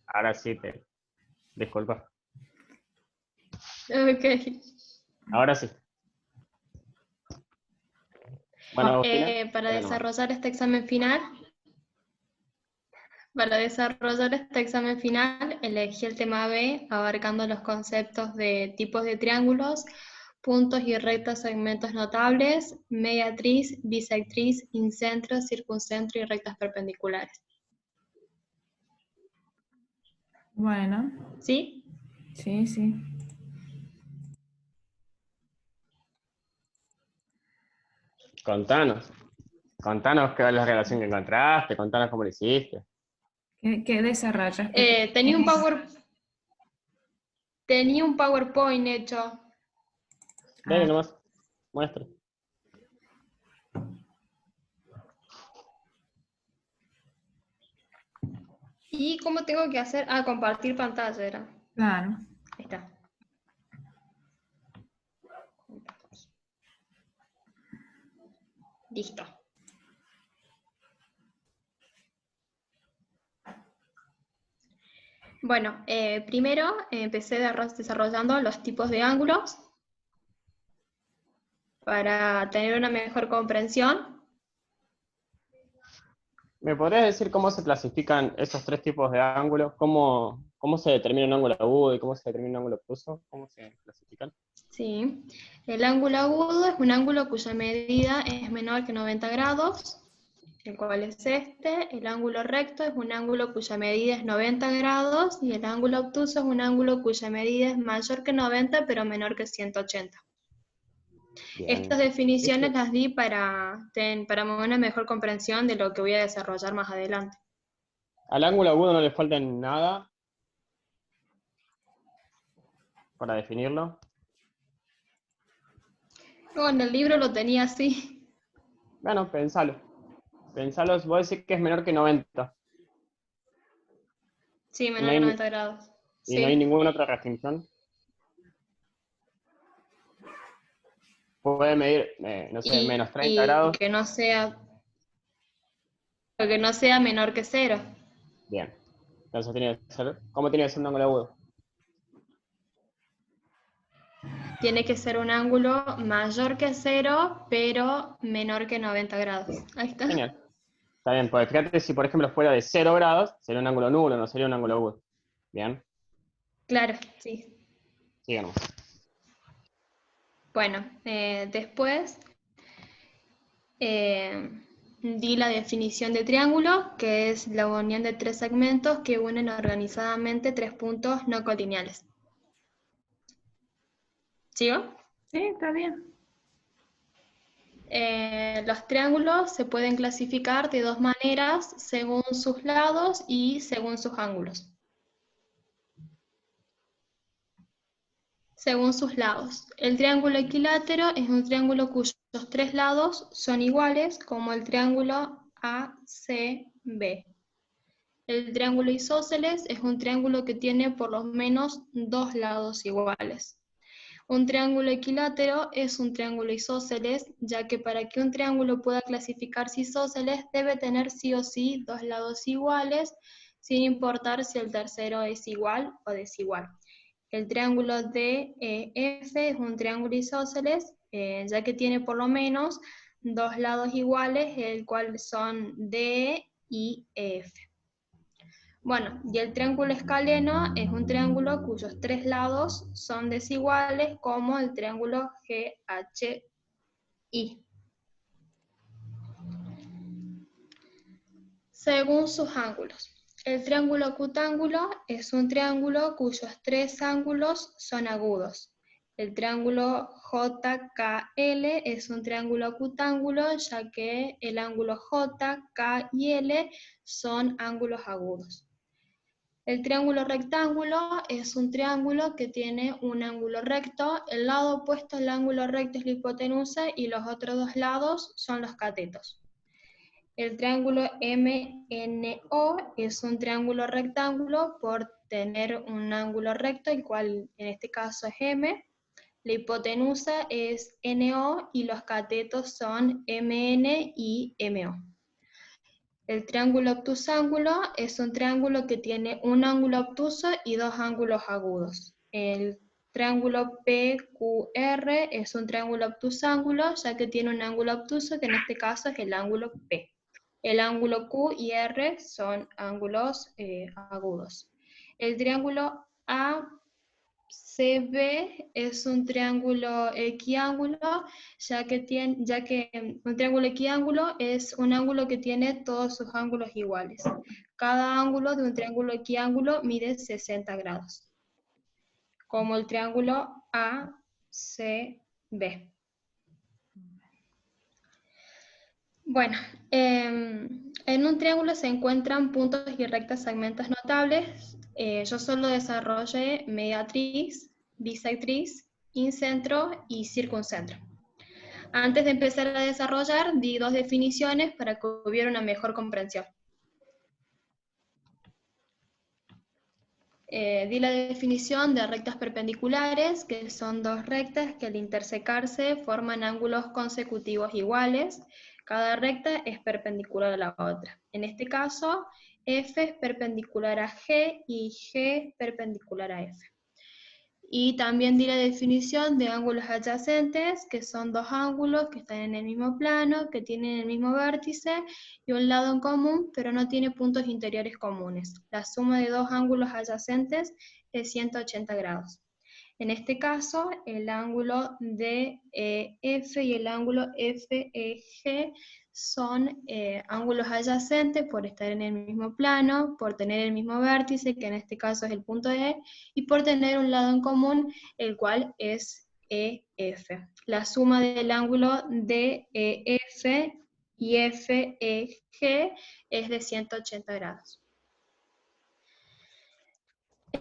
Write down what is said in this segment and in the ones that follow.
Ahora sí disculpa. Ok. Ahora sí. Bueno, Agustina, Para dale nomás. desarrollar este examen final, elegí el tema B, abarcando los conceptos de tipos de triángulos, puntos y rectas, segmentos notables, mediatriz, bisectriz, incentro, circuncentro y rectas perpendiculares. Bueno, ¿Sí? sí, sí. Contanos. Contanos qué es la relación que encontraste, contanos cómo lo hiciste. ¿Qué desarrollas? Tenía un PowerPoint hecho. Dale nomás, muestra. ¿Y cómo tengo que hacer? Ah, compartir pantalla era. Claro. Ahí está. Listo. Bueno, primero empecé desarrollando los tipos de ángulos para tener una mejor comprensión. ¿Me podrías decir cómo se clasifican esos tres tipos de ángulos? ¿Cómo se determina un ángulo agudo y cómo se determina un ángulo obtuso? ¿Cómo se clasifican? Sí. El ángulo agudo es un ángulo cuya medida es menor que 90 grados, el cual es este. El ángulo recto es un ángulo cuya medida es 90 grados y el ángulo obtuso es un ángulo cuya medida es mayor que 90 pero menor que 180. Bien. Estas definiciones las di para una mejor comprensión de lo que voy a desarrollar más adelante. Al ángulo agudo no le falta nada para definirlo. No, en el libro lo tenía así. Bueno, pensalo. Pensalo, vos decís que es menor que 90. Sí, Y menor que 90 grados. y no hay Sí. ninguna otra restricción. Puede medir, no sé, menos 30 Y grados. que no sea menor que 0. Bien. Entonces tiene que ser, ¿cómo tiene que ser un ángulo agudo? Tiene que ser un ángulo mayor que 0, pero menor que 90 grados. Ahí está. Genial. Está bien, pues fíjate si por ejemplo fuera de 0 grados, sería un ángulo nulo, no sería un ángulo agudo. Bien, Claro, sí. sigamos. Bueno, después di la definición de triángulo, que es la unión de tres segmentos que unen organizadamente tres puntos no colineales. ¿Sigo? Sí, está bien. Los triángulos se pueden clasificar de dos maneras, según sus lados y según sus ángulos. Según sus lados. El triángulo equilátero es un triángulo cuyos tres lados son iguales, como el triángulo ACB. El triángulo isósceles es un triángulo que tiene por lo menos dos lados iguales. Un triángulo equilátero es un triángulo isósceles, ya que para que un triángulo pueda clasificarse isósceles debe tener sí o sí dos lados iguales, sin importar si el tercero es igual o desigual. El triángulo DEF es un triángulo isósceles, ya que tiene por lo menos dos lados iguales, el cual son DE y EF. Bueno, y el triángulo escaleno es un triángulo cuyos tres lados son desiguales, como el triángulo GHI. Según sus ángulos. El triángulo acutángulo es un triángulo cuyos tres ángulos son agudos. El triángulo JKL es un triángulo acutángulo, ya que el ángulo J, K y L son ángulos agudos. El triángulo rectángulo es un triángulo que tiene un ángulo recto, el lado opuesto al ángulo recto es la hipotenusa y los otros dos lados son los catetos. El triángulo MNO es un triángulo rectángulo por tener un ángulo recto, el cual en este caso es M. La hipotenusa es NO y los catetos son MN y MO. El triángulo obtusángulo es un triángulo que tiene un ángulo obtuso y dos ángulos agudos. El triángulo PQR es un triángulo obtusángulo, ya que tiene un ángulo obtuso, que en este caso es el ángulo P. El ángulo Q y R son ángulos agudos. El triángulo ACB es un triángulo equiángulo, ya que un triángulo equiángulo es un ángulo que tiene todos sus ángulos iguales. Cada ángulo de un triángulo equiángulo mide 60 grados, como el triángulo ACB. Bueno, en un triángulo se encuentran puntos y rectas segmentos notables. Yo solo desarrollé mediatriz, bisectriz, incentro y circuncentro. Antes de empezar a desarrollar, di dos definiciones para que hubiera una mejor comprensión. Di la definición de rectas perpendiculares, que son dos rectas que al intersecarse forman ángulos consecutivos iguales. Cada recta es perpendicular a la otra. En este caso, F es perpendicular a G y G perpendicular a F. Y también di la definición de ángulos adyacentes, que son dos ángulos que están en el mismo plano, que tienen el mismo vértice y un lado en común, pero no tiene puntos interiores comunes. La suma de dos ángulos adyacentes es 180 grados. En este caso, el ángulo DEF y el ángulo FEG son ángulos adyacentes por estar en el mismo plano, por tener el mismo vértice, que en este caso es el punto E, y por tener un lado en común, el cual es EF. La suma del ángulo DEF y FEG es de 180 grados.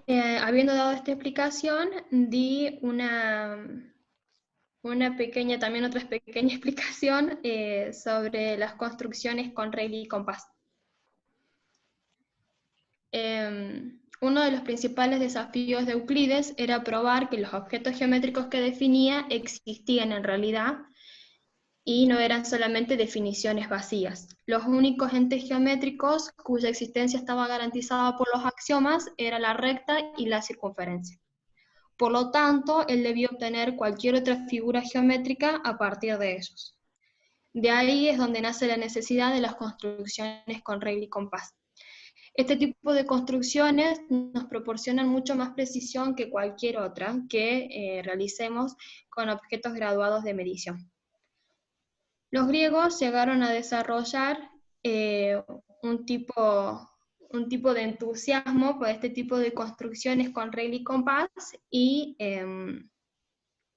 Habiendo dado esta explicación, di otra pequeña explicación sobre las construcciones con regla y compás. Uno de los principales desafíos de Euclides era probar que los objetos geométricos que definía existían en realidad y no eran solamente definiciones vacías. Los únicos entes geométricos cuya existencia estaba garantizada por los axiomas era la recta y la circunferencia. Por lo tanto, él debió obtener cualquier otra figura geométrica a partir de ellos. De ahí es donde nace la necesidad de las construcciones con regla y compás. Este tipo de construcciones nos proporcionan mucho más precisión que cualquier otra que realicemos con objetos graduados de medición. Los griegos llegaron a desarrollar un tipo de entusiasmo por este tipo de construcciones con regla y compás y,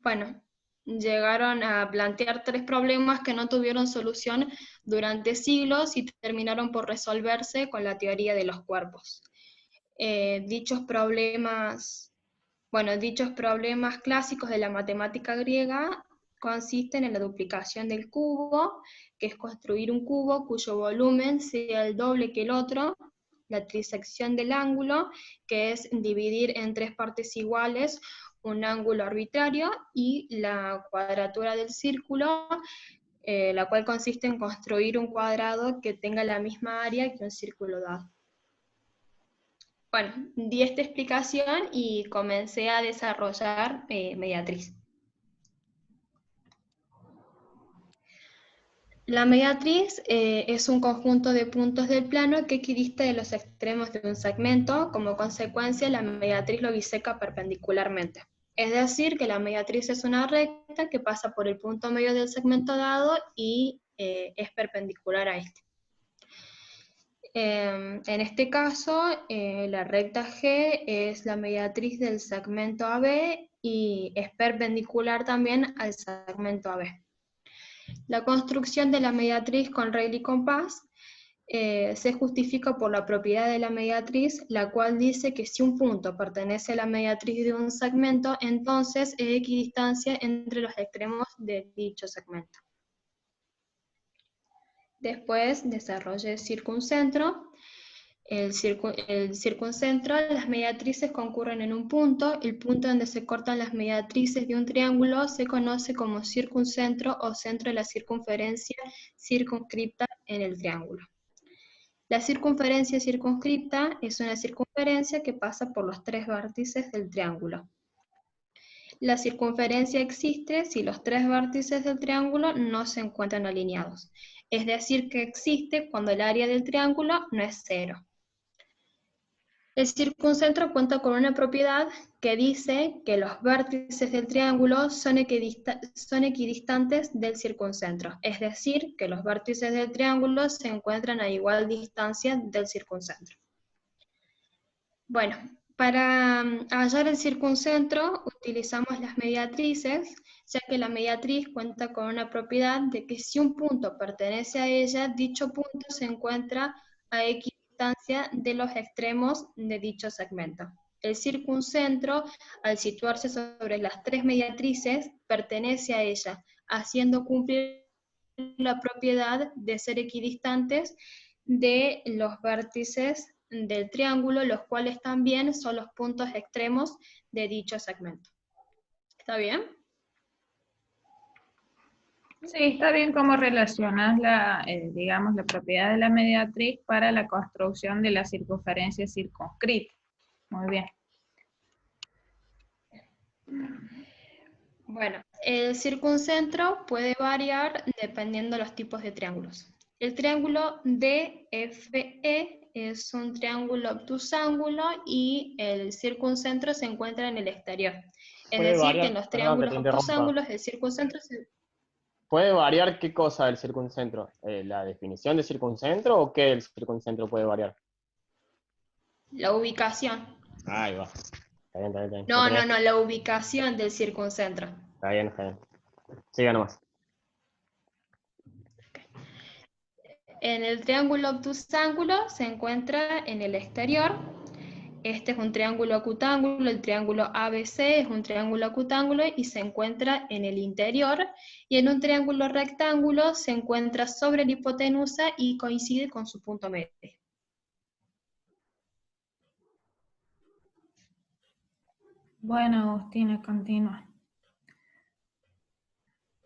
bueno, llegaron a plantear tres problemas que no tuvieron solución durante siglos y terminaron por resolverse con la teoría de los cuerpos. Dichos problemas clásicos de la matemática griega consisten en la duplicación del cubo, que es construir un cubo cuyo volumen sea el doble que el otro, la trisección del ángulo, que es dividir en tres partes iguales un ángulo arbitrario, y la cuadratura del círculo, la cual consiste en construir un cuadrado que tenga la misma área que un círculo dado. Bueno, di esta explicación y comencé a desarrollar mediatriz. La mediatriz es un conjunto de puntos del plano que equidista de los extremos de un segmento. Como consecuencia, la mediatriz lo biseca perpendicularmente. Es decir, que la mediatriz es una recta que pasa por el punto medio del segmento dado y es perpendicular a este. En este caso, la recta G es la mediatriz del segmento AB y es perpendicular también al segmento AB. La construcción de la mediatriz con regla y compás se justifica por la propiedad de la mediatriz, la cual dice que si un punto pertenece a la mediatriz de un segmento, entonces es equidistancia entre los extremos de dicho segmento. Después desarrollé el circuncentro. El circuncentro, las mediatrices concurren en un punto. El punto donde se cortan las mediatrices de un triángulo se conoce como circuncentro o centro de la circunferencia circunscripta en el triángulo. La circunferencia circunscripta es una circunferencia que pasa por los tres vértices del triángulo. La circunferencia existe si los tres vértices del triángulo no se encuentran alineados. Es decir, que existe cuando el área del triángulo no es 0. El circuncentro cuenta con una propiedad que dice que los vértices del triángulo son equidistantes del circuncentro, es decir, que los vértices del triángulo se encuentran a igual distancia del circuncentro. Bueno, para hallar el circuncentro utilizamos las mediatrices, ya que la mediatriz cuenta con una propiedad de que si un punto pertenece a ella, dicho punto se encuentra a equidistancia de los extremos de dicho segmento. El circuncentro, al situarse sobre las tres mediatrices, pertenece a ella, haciendo cumplir la propiedad de ser equidistantes de los vértices del triángulo, los cuales también son los puntos extremos de dicho segmento. ¿Está bien? Sí, está bien cómo relacionas digamos, la propiedad de la mediatriz para la construcción de la circunferencia circunscrita. Muy bien. Bueno, el circuncentro puede variar dependiendo de los tipos de triángulos. El triángulo DFE es un triángulo obtusángulo y el circuncentro se encuentra en el exterior. Es Puede decir, que en variar, los perdón que triángulos te interrumpa. obtusángulos el circuncentro se... ¿Puede variar qué cosa del circuncentro? ¿La definición de circuncentro o qué del circuncentro puede variar? La ubicación. Ahí va. Está bien, está bien, está bien. No, la ubicación del circuncentro. Está bien, está bien. Siga nomás. En el triángulo obtusángulo se encuentra en el exterior. Este es un triángulo acutángulo, el triángulo ABC es un triángulo acutángulo y se encuentra en el interior. Y en un triángulo rectángulo se encuentra sobre la hipotenusa y coincide con su punto medio. Bueno, Agustina, continúa.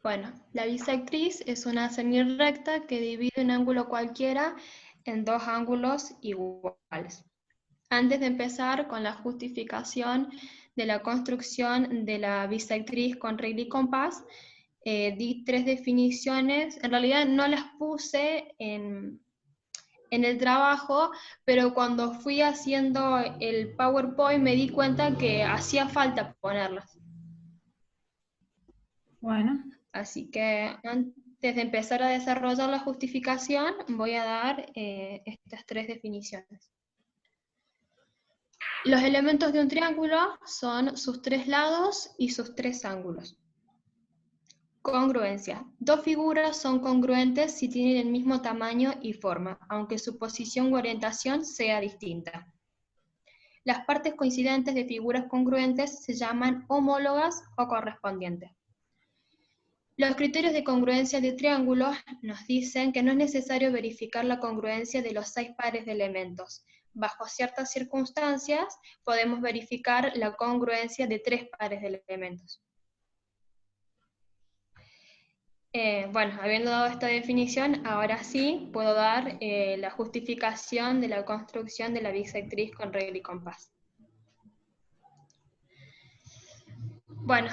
Bueno, la bisectriz es una semirrecta que divide un ángulo cualquiera en dos ángulos iguales. Antes de empezar con la justificación de la construcción de la bisectriz con regla y compás, di tres definiciones. En realidad no las puse en el trabajo, pero cuando fui haciendo el PowerPoint me di cuenta que hacía falta ponerlas. Bueno. Así que antes de empezar a desarrollar la justificación, voy a dar estas tres definiciones. Los elementos de un triángulo son sus tres lados y sus tres ángulos. Congruencia. Dos figuras son congruentes si tienen el mismo tamaño y forma, aunque su posición u orientación sea distinta. Las partes coincidentes de figuras congruentes se llaman homólogas o correspondientes. Los criterios de congruencia de triángulos nos dicen que no es necesario verificar la congruencia de los 6 pares de elementos. Bajo ciertas circunstancias, podemos verificar la congruencia de 3 pares de elementos. Bueno, habiendo dado esta definición, ahora sí puedo dar la justificación de la construcción de la bisectriz con regla y compás. Bueno,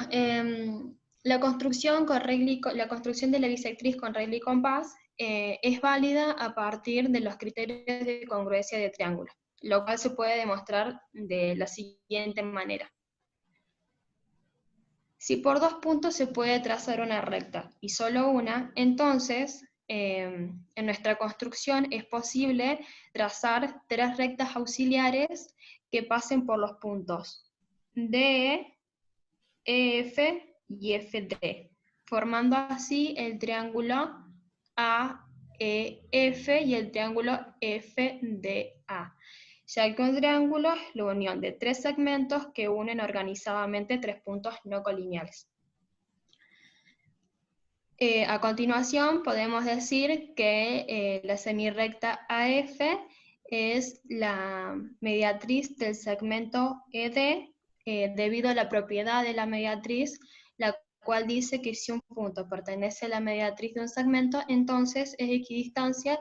la construcción de la bisectriz con regla y compás es válida a partir de los criterios de congruencia de triángulo, lo cual se puede demostrar de la siguiente manera. Si por dos puntos se puede trazar una recta y solo una, entonces en nuestra construcción es posible trazar tres rectas auxiliares que pasen por los puntos D, EF y FD, formando así el triángulo AEF y el triángulo FDA, ya que un triángulo es la unión de tres segmentos que unen organizadamente tres puntos no colineales. A continuación podemos decir que la semirrecta AF es la mediatriz del segmento ED, debido a la propiedad de la mediatriz, la cual dice que si un punto pertenece a la mediatriz de un segmento, entonces es equidistancia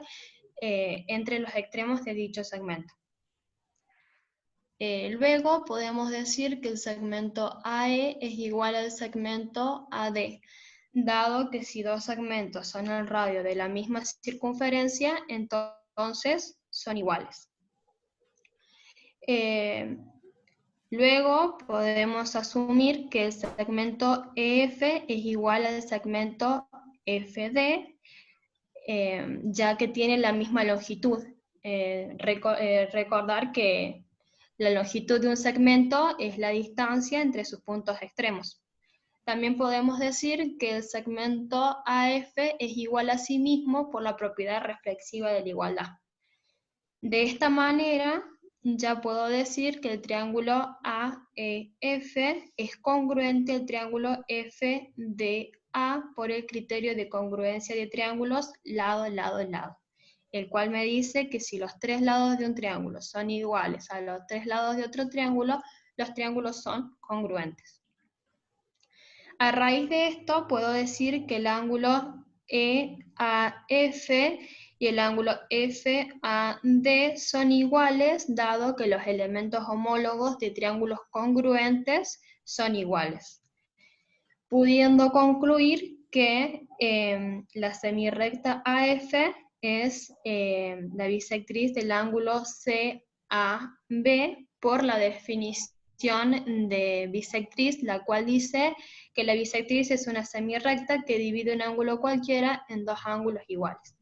entre los extremos de dicho segmento. Luego podemos decir que el segmento AE es igual al segmento AD, dado que si dos segmentos son el radio de la misma circunferencia, entonces son iguales. Luego podemos asumir que el segmento EF es igual al segmento FD, ya que tiene la misma longitud. Recordar que la longitud de un segmento es la distancia entre sus puntos extremos. También podemos decir que el segmento AF es igual a sí mismo por la propiedad reflexiva de la igualdad. De esta manera, ya puedo decir que el triángulo AEF es congruente al triángulo FDA por el criterio de congruencia de triángulos lado, lado, lado, el cual me dice que si los tres lados de un triángulo son iguales a los tres lados de otro triángulo, los triángulos son congruentes. A raíz de esto puedo decir que el ángulo EAF y el ángulo FAD son iguales, dado que los elementos homólogos de triángulos congruentes son iguales. Pudiendo concluir que la semirrecta AF es la bisectriz del ángulo CAB por la definición de bisectriz, la cual dice que la bisectriz es una semirrecta que divide un ángulo cualquiera en dos ángulos iguales.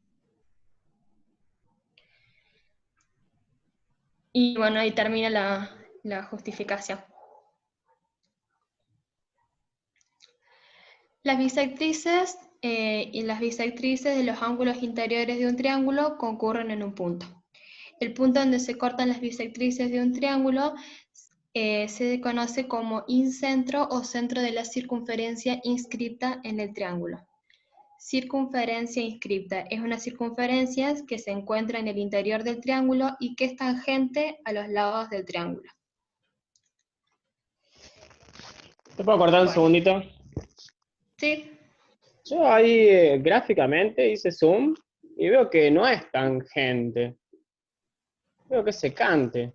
Y bueno, ahí termina la justificación. Las bisectrices y las bisectrices de los ángulos interiores de un triángulo concurren en un punto. El punto donde se cortan las bisectrices de un triángulo se conoce como incentro o centro de la circunferencia inscripta en el triángulo. Circunferencia inscripta es una circunferencia que se encuentra en el interior del triángulo y que es tangente a los lados del triángulo. ¿Te puedo cortar un segundito? Sí. Yo ahí gráficamente hice zoom y veo que no es tangente. Veo que es secante.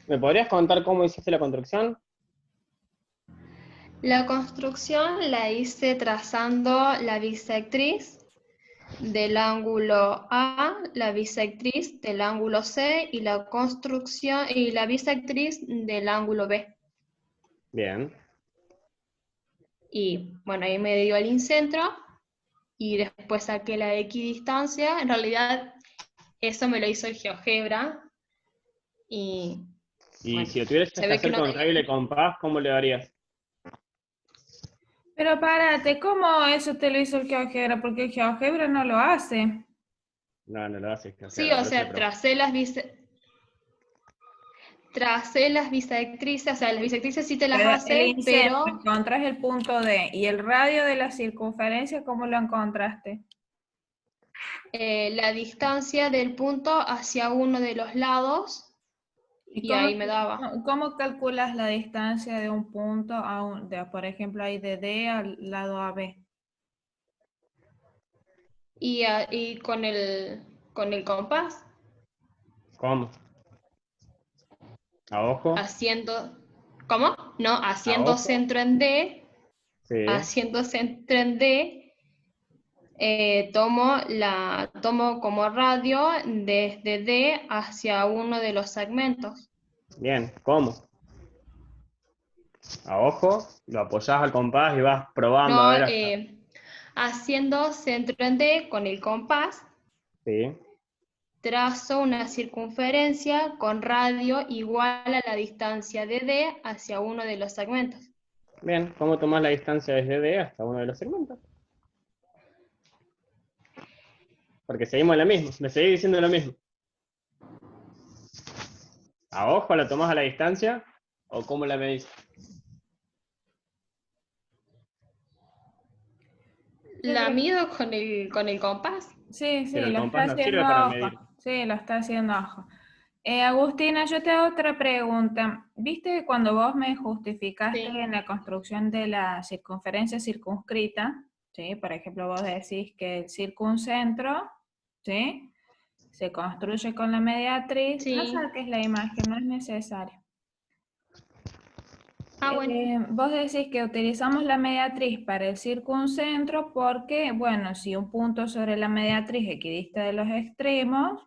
¿Me podrías contar cómo hiciste la construcción? La construcción la hice trazando la bisectriz del ángulo A, la bisectriz del ángulo C y la construcción y la bisectriz del ángulo B. Bien. Y bueno, ahí me dio el incentro y después saqué la equidistancia. En realidad eso me lo hizo el GeoGebra. Y bueno, si lo tuvieras que hacer con regla y compás, ¿cómo le darías? Pero párate, ¿cómo eso te lo hizo el GeoGebra? Porque el GeoGebra no lo hace. No, no lo haces. Sí, o sea, tracé las bisectrices, o sea, las bisectrices sí te las hace, pero... encontrás el punto D. ¿Y el radio de la circunferencia cómo lo encontraste? La distancia del punto hacia uno de los lados, y ahí me daba. ¿Cómo calculas la distancia de un punto a por ejemplo, ahí de D al lado AB? Y con el compás. ¿Cómo? ¿A ojo? Haciendo... ¿Cómo? No, haciendo ¿A ojo? centro en D. Sí. Haciendo centro en D, tomo como radio desde D hacia uno de los segmentos. Bien, ¿cómo? A ojo, lo apoyás al compás y vas probando No, a ver haciendo centro en D con el compás, sí. trazo una circunferencia con radio igual a la distancia de D hacia uno de los segmentos. Bien, ¿cómo tomás la distancia desde D hasta uno de los segmentos? Porque seguimos en la misma, me seguís diciendo lo mismo. ¿A ojo la tomás a la distancia o cómo la medís? ¿La mido con el compás? Sí, Pero el lo compás está no sirve haciendo para a medir. ojo. Sí, lo está haciendo a ojo. Agustina, yo te hago otra pregunta. ¿Viste que cuando vos me justificaste en la construcción de la circunferencia circunscrita, ¿sí? Por ejemplo, vos decís que el circuncentro, ¿sí? se construye con la mediatriz. Sí. No saques la imagen, no es necesario. Ah, bueno. Vos decís que utilizamos la mediatriz para el circuncentro porque, bueno, si un punto sobre la mediatriz equidista de los extremos,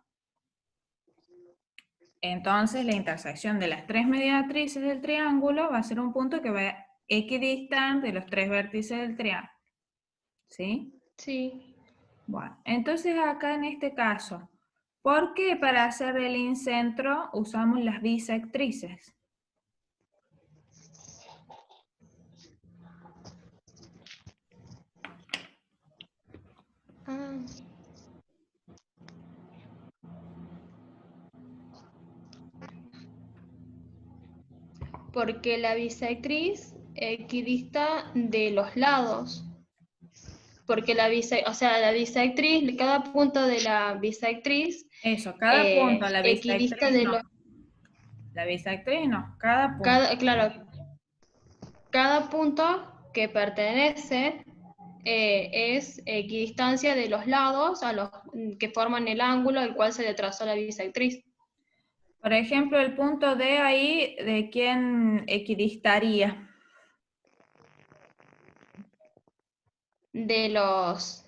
entonces la intersección de las tres mediatrices del triángulo va a ser un punto que va equidistante de los tres vértices del triángulo. ¿Sí? Sí. Bueno, entonces acá en este caso, ¿por qué para hacer el incentro usamos las bisectrices? Ah. Porque la bisectriz equidista de los lados. Porque la bisectriz, cada punto de la bisectriz Eso, cada punto, la equidista bisectriz de no. los... La bisectriz no, cada punto. Claro, cada punto que pertenece es equidistancia de los lados a los que forman el ángulo al cual se le trazó la bisectriz. Por ejemplo, el punto D ahí, ¿de quién equidistaría? De los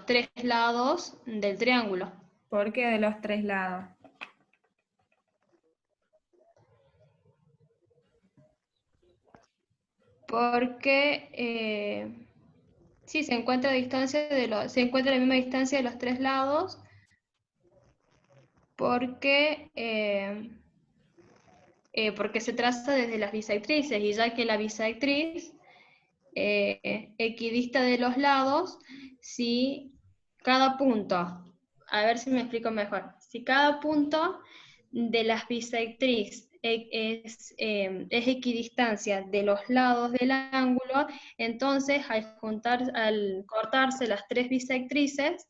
tres lados del triángulo. ¿Por qué de los tres lados? Porque sí, se encuentra a distancia se encuentra a la misma distancia de los tres lados, porque porque se traza desde las bisectrices, y ya que la bisectriz equidista de los lados, si cada punto, a ver si me explico mejor, si cada punto de las bisectriz es equidistancia de los lados del ángulo, entonces al cortarse las tres bisectrices,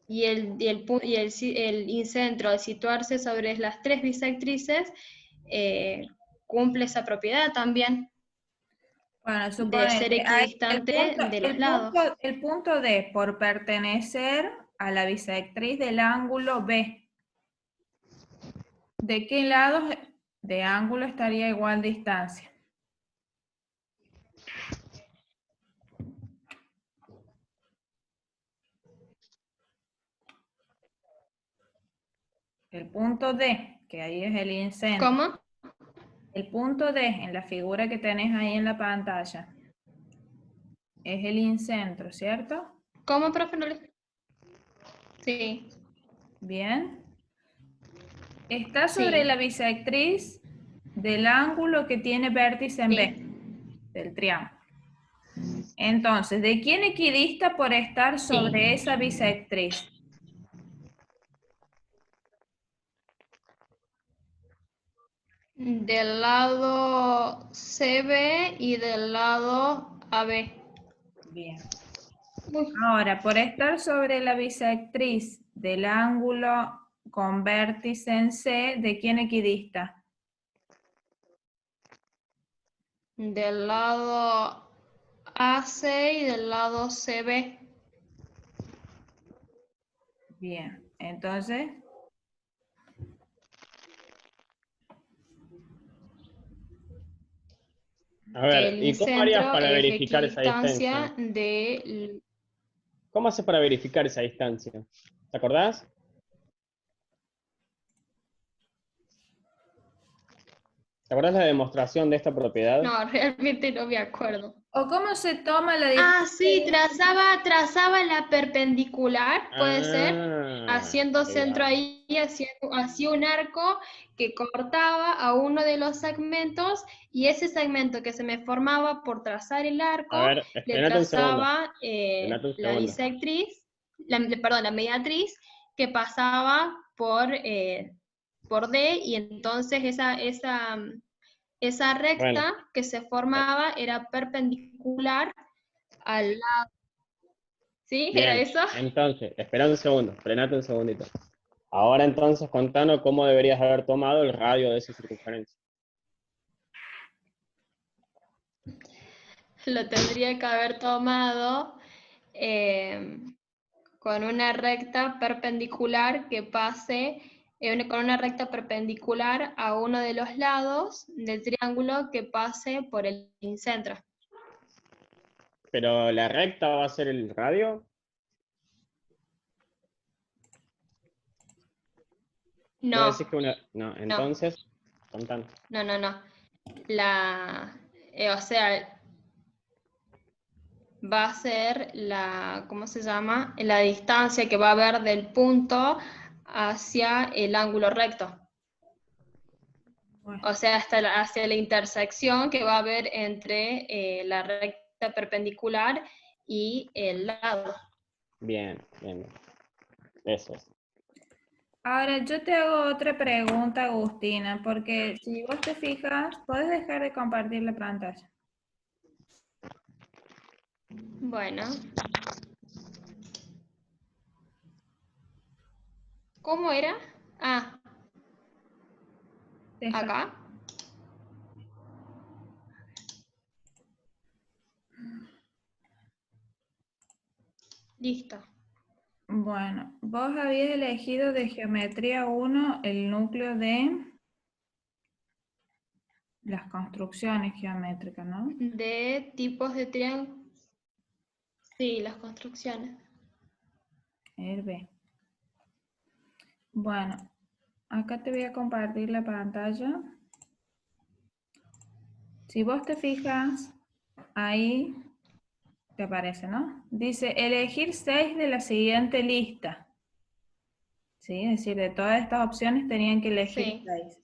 y el incentro al situarse sobre las tres bisectrices, cumple esa propiedad también Bueno, de suponete, ser equidistante de los lados. el punto D por pertenecer a la bisectriz del ángulo B. ¿De qué lados de ángulo estaría igual distancia? El punto D, que ahí es el incentro. ¿Cómo? El punto D, en la figura que tenés ahí en la pantalla, es el incentro, ¿cierto? ¿Cómo, profe? Sí, Bien. Está sobre sí, la bisectriz del ángulo que tiene vértice en B, sí, del triángulo. Entonces, ¿de quién equidista por estar sobre sí. esa bisectriz? Del lado CB y del lado AB. Bien. Uy, Ahora, por estar sobre la bisectriz del ángulo con vértice en C, ¿de quién equidista? del lado AC y del lado CB. Bien, entonces, A Que ver, el ¿y cómo harías incentro para es verificar esa distancia? equidistancia de... ¿Cómo haces para verificar esa distancia? ¿Te acordás? ¿Te acordás la demostración de esta propiedad? No, realmente no me acuerdo. ¿o cómo se toma la Ah, distancia? sí, trazaba la perpendicular, puede ser, haciendo Ahí centro va. ahí, hacía un arco que cortaba a uno de los segmentos, y ese segmento que se me formaba por trazar el A arco, ver, le espérate un segundo. trazaba Espérate un la segundo. bisectriz, la mediatriz, que pasaba por D, y entonces esa Bueno, recta que se formaba era perpendicular al lado. ¿Sí? ¿Era bien. eso? Entonces, espera un segundo. Frenate un segundito. Ahora entonces contanos cómo deberías haber tomado el radio de esa circunferencia. Lo tendría que haber tomado con una recta perpendicular que pase, con una recta perpendicular a uno de los lados del triángulo que pase por el incentro. Pero la recta va a ser el radio. No, decís que una. No, entonces, contame. no. O sea, va a ser la, ¿cómo se llama? La distancia que va a haber del punto hacia el ángulo recto. Bueno, O sea, hacia la intersección que va a haber entre la recta perpendicular y el lado. Bien. Eso es. ahora yo te hago otra pregunta, Agustina, porque si vos te fijas, podés dejar de compartir la pantalla. Bueno. ¿Cómo era? Ah, Deja. acá. Listo. Bueno, vos habías elegido de geometría 1 el núcleo de las construcciones geométricas, ¿no? De tipos de triángulo. Sí, las construcciones. El B. Bueno, acá te voy a compartir la pantalla. Si vos te fijas, ahí te aparece, ¿no? Dice, elegir 6 de la siguiente lista. ¿Sí? Es decir, de todas estas opciones tenían que elegir Sí. 6.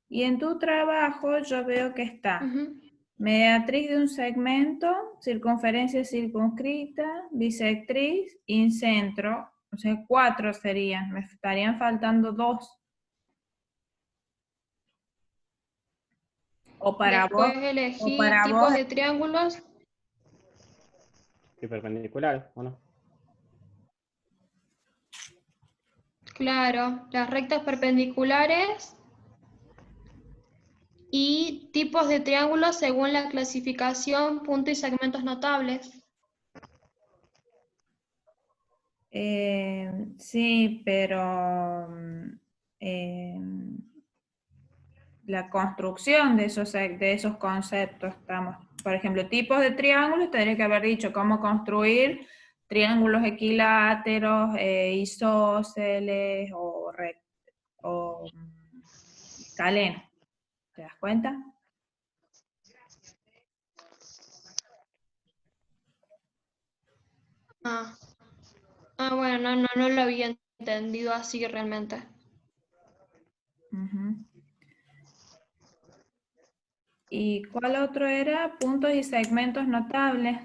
Y en tu trabajo yo veo que está Ujú. mediatriz de un segmento, circunferencia circunscrita, bisectriz, incentro. O sea, 4 serían. Me estarían faltando 2. O para Después vos, o elegí para vos. tipos de triángulos. ¿Y perpendicular o no? Claro, las rectas perpendiculares y tipos de triángulos según la clasificación, puntos y segmentos notables. Sí, pero la construcción de esos conceptos, estamos, por ejemplo, tipos de triángulos, tendría que haber dicho cómo construir triángulos equiláteros, isósceles o escalenos. ¿Te das cuenta? Ah, bueno, no lo había entendido así realmente. Ujú. ¿Y cuál otro era? Puntos y segmentos notables.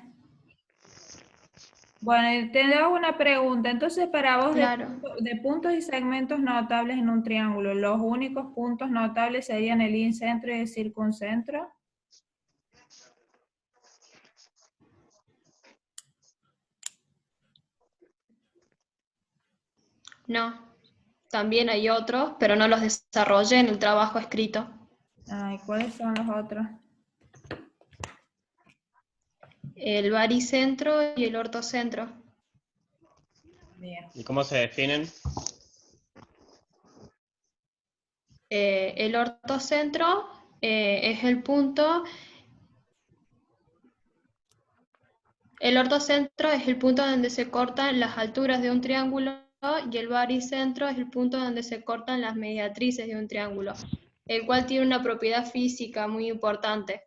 Bueno, y te hago una pregunta. Entonces, para vos, Claro. de puntos y segmentos notables en un triángulo, ¿los únicos puntos notables serían el incentro y el circuncentro? No, también hay otros, pero no los desarrollé en el trabajo escrito. Ay, ¿cuáles son los otros? El baricentro y el ortocentro. Bien. ¿Y cómo se definen? El ortocentro es el punto. El ortocentro es el punto donde se cortan las alturas de un triángulo y el baricentro es el punto donde se cortan las mediatrices de un triángulo, el cual tiene una propiedad física muy importante.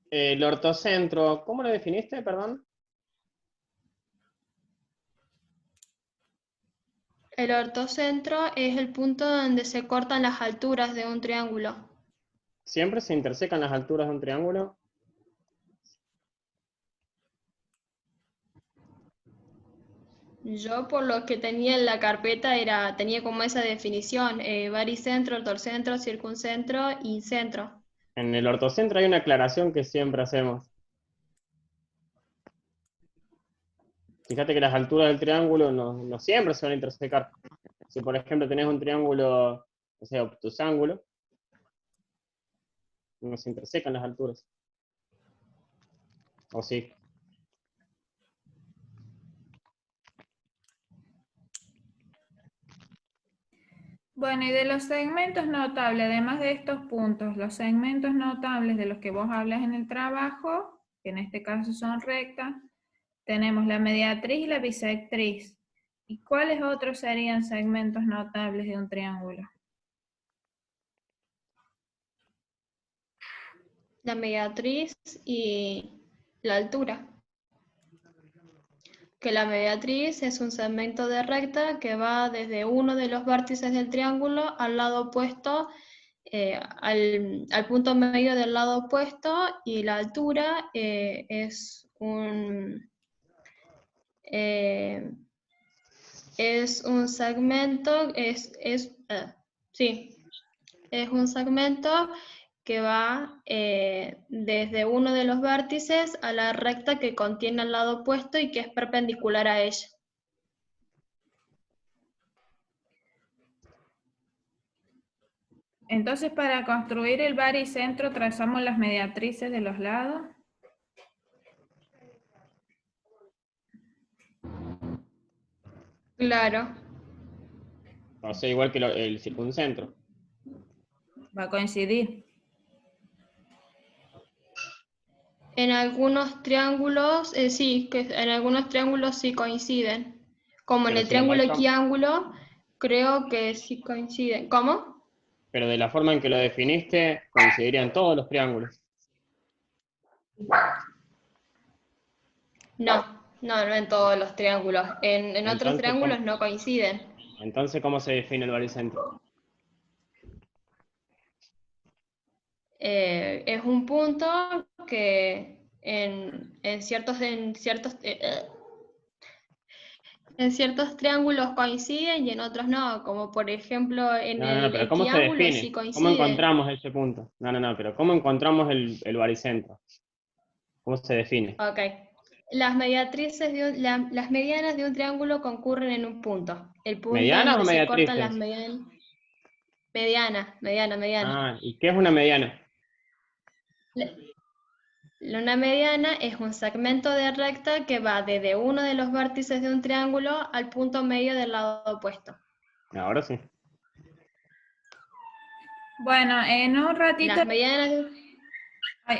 El ortocentro, ¿cómo lo definiste, perdón? El ortocentro es el punto donde se cortan las alturas de un triángulo. ¿Siempre se intersecan las alturas de un triángulo? Yo por lo que tenía en la carpeta tenía como esa definición, baricentro, ortocentro, circuncentro y centro. En el ortocentro hay una aclaración que siempre hacemos. Fíjate que las alturas del triángulo no siempre se van a intersecar. Si por ejemplo tenés un triángulo, o sea, obtusángulo, no se intersecan las alturas. ¿O sí? Bueno, y de los segmentos notables, además de estos puntos, los segmentos notables de los que vos hablas en el trabajo, que en este caso son rectas, tenemos la mediatriz y la bisectriz. ¿Y cuáles otros serían segmentos notables de un triángulo? La mediatriz y la altura. Que la mediatriz es un segmento de recta que va desde uno de los vértices del triángulo al lado opuesto, al punto medio del lado opuesto, y la altura es un segmento, es un segmento que va desde uno de los vértices a la recta que contiene al lado opuesto y que es perpendicular a ella. Entonces, para construir el baricentro, trazamos las mediatrices de los lados. Claro. O sea, igual que el circuncentro. Va a coincidir. En algunos triángulos, sí, que en algunos triángulos sí coinciden. Como en Pero el si lo triángulo muestran, equiángulo, creo que sí coinciden. ¿Cómo? pero de la forma en que lo definiste, coincidirían todos los triángulos. No en todos los triángulos. En otros Entonces, triángulos no coinciden. ¿cómo se define el baricentro? Es un punto que en ciertos triángulos coinciden y en otros no, como por ejemplo en No, el pero ¿cómo se equiángulo sí define? ¿Cómo coincide. encontramos ese punto? No, pero ¿cómo encontramos el baricentro? ¿Cómo se define? Ok. Las medianas de un triángulo concurren en un punto. El punto ¿Medianas o donde se cortan las mediatrices? mediana. Ah, ¿y qué es una mediana? Una mediana es un segmento de recta que va desde uno de los vértices de un triángulo al punto medio del lado opuesto. Ahora sí. Bueno, en un ratito... Las medianas... Ay,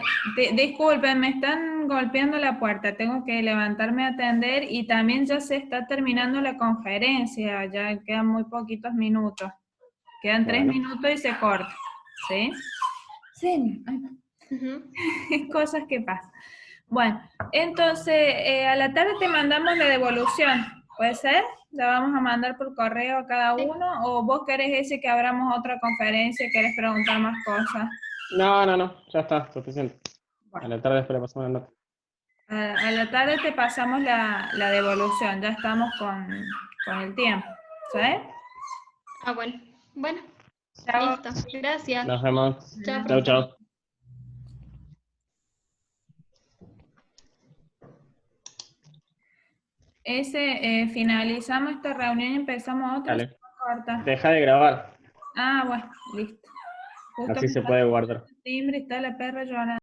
disculpen, me están golpeando la puerta, tengo que levantarme a atender y también ya se está terminando la conferencia, ya quedan muy poquitos minutos. Quedan 3 Bueno. minutos y se corta, ¿sí? Sí, cosas que pasan. Bueno, entonces a la tarde te mandamos la devolución, ¿puede ser? La vamos a mandar por correo a cada uno, o vos querés ese que abramos otra conferencia, querés preguntar más cosas. No, ya está, suficiente. Bueno. A la tarde después le pasamos la nota. A la tarde te pasamos la devolución, ya estamos con el tiempo, ¿sí? Bueno. Bueno, Chao. listo. Gracias. Nos vemos. Chao, Chau, profesor. chau. Finalizamos esta reunión y empezamos otra. Dale. Corta. Deja de grabar. Ah, bueno, listo. Justo Así me se está puede guardar. tocando el timbre y está la perra llorando.